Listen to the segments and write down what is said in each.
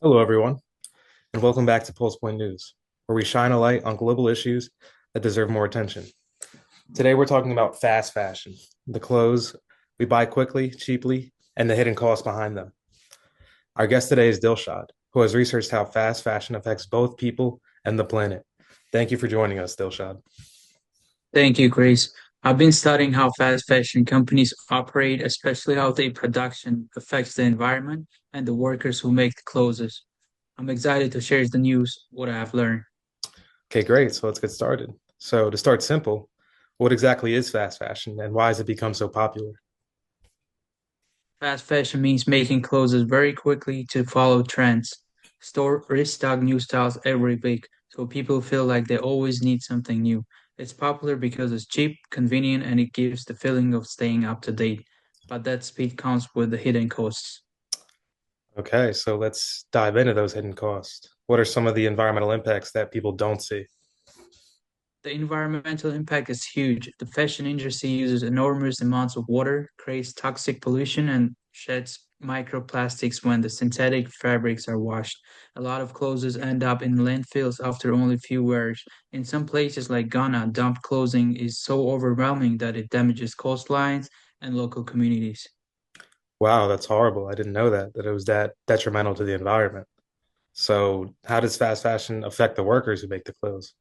Hello, everyone, and welcome back to Pulse Point News, where we shine a light on global issues that deserve more attention. Today, we're talking about fast fashion, the clothes we buy quickly, cheaply, and the hidden costs behind them. Our guest today is Dilshad, who has researched how fast fashion affects both people and the planet. Thank you for joining us, Dilshad. Thank you, Grace. I've been studying how fast fashion companies operate, especially how their production affects the environment and the workers who make the clothes. I'm excited to share the news, what I have learned. Okay, great. So let's get started. So, to start simple, what exactly is fast fashion and why has it become so popular? Fast fashion means making clothes very quickly to follow trends. Store restock new styles every week, so people feel like they always need something new. It's popular because it's cheap, convenient, and it gives the feeling of staying up to date. But that speed comes with the hidden costs. Okay, so let's dive into those hidden costs. What are some of the environmental impacts that people don't see? The environmental impact is huge. The fashion industry uses enormous amounts of water, creates toxic pollution, and sheds microplastics when the synthetic fabrics are washed. A lot of clothes end up in landfills after only a few wears. In some places like Ghana, dumped clothing is so overwhelming that it damages coastlines and local communities. Wow, that's horrible. I didn't know that it was that detrimental to the environment. So, how does fast fashion affect the workers who make the clothes?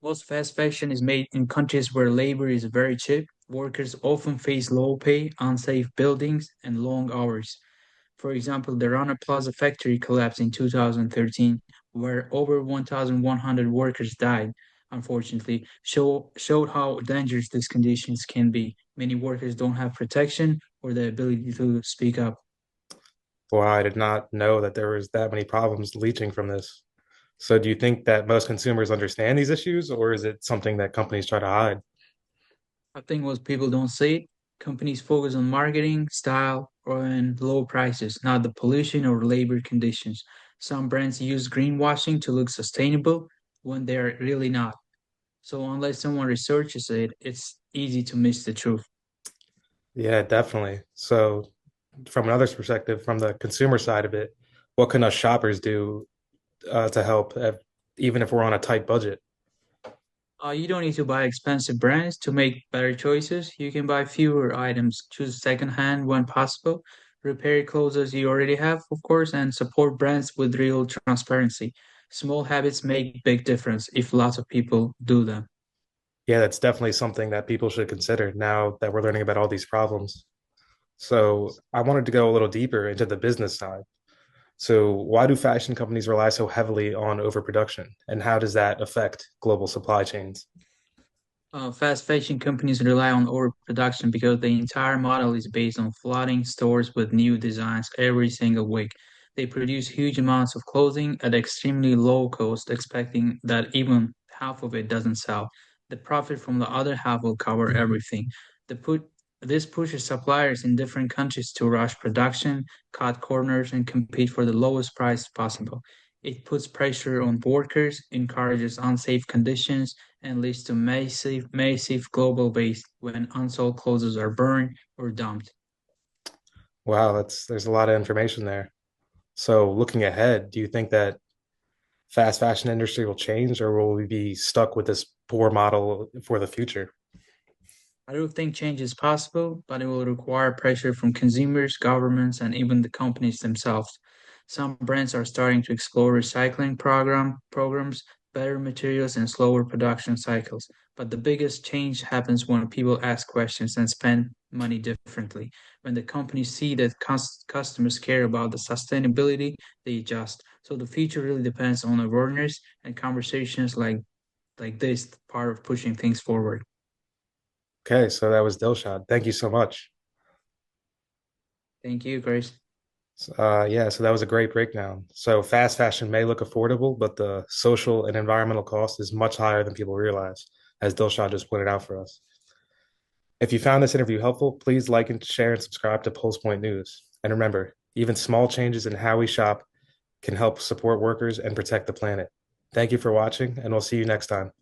Most fast fashion is made in countries where labor is very cheap. Workers often face low pay, unsafe buildings, and long hours. For example, the Rana Plaza factory collapsed in 2013, where over 1,100 workers died, unfortunately, showed how dangerous these conditions can be. Many workers don't have protection or the ability to speak up. Well, I did not know that there was that many problems leaching from this. So, do you think that most consumers understand these issues, or is it something that companies try to hide? I think most people don't see it. Companies focus on marketing, style, and low prices, not the pollution or labor conditions. Some brands use greenwashing to look sustainable when they're really not. So unless someone researches it, it's easy to miss the truth. Yeah, definitely. So, from another perspective, from the consumer side of it, what can us shoppers do to help, even if we're on a tight budget? You don't need to buy expensive brands to make better choices. You can buy fewer items, choose secondhand when possible, repair clothes you already have, of course, and support brands with real transparency. Small habits make big difference if lots of people do them. Yeah, that's definitely something that people should consider now that we're learning about all these problems. So I wanted to go a little deeper into the business side. So why do fashion companies rely so heavily on overproduction, and how does that affect global supply chains? Fast fashion companies rely on overproduction because the entire model is based on flooding stores with new designs every single week. They produce huge amounts of clothing at extremely low cost, expecting that even half of it doesn't sell. The profit from the other half will cover everything. The put This pushes suppliers in different countries to rush production, cut corners, and compete for the lowest price possible. It puts pressure on workers, encourages unsafe conditions, and leads to massive global waste when unsold clothes are burned or dumped. Wow, that's there's a lot of information there. So looking ahead, do you think that fast fashion industry will change, or will we be stuck with this poor model for the future? I do think change is possible, but it will require pressure from consumers, governments, and even the companies themselves. Some brands are starting to explore recycling programs, better materials, and slower production cycles. But the biggest change happens when people ask questions and spend money differently. When the companies see that customers care about the sustainability, they adjust. So the future really depends on awareness and conversations like this, part of pushing things forward. Okay, so that was Dilshad. Thank you so much. Thank you, Grace. Yeah, so that was a great breakdown. So fast fashion may look affordable, but the social and environmental cost is much higher than people realize, as Dilshad just pointed out for us. If you found this interview helpful, please like and share and subscribe to Pulse Point News. And remember, even small changes in how we shop can help support workers and protect the planet. Thank you for watching, and we'll see you next time.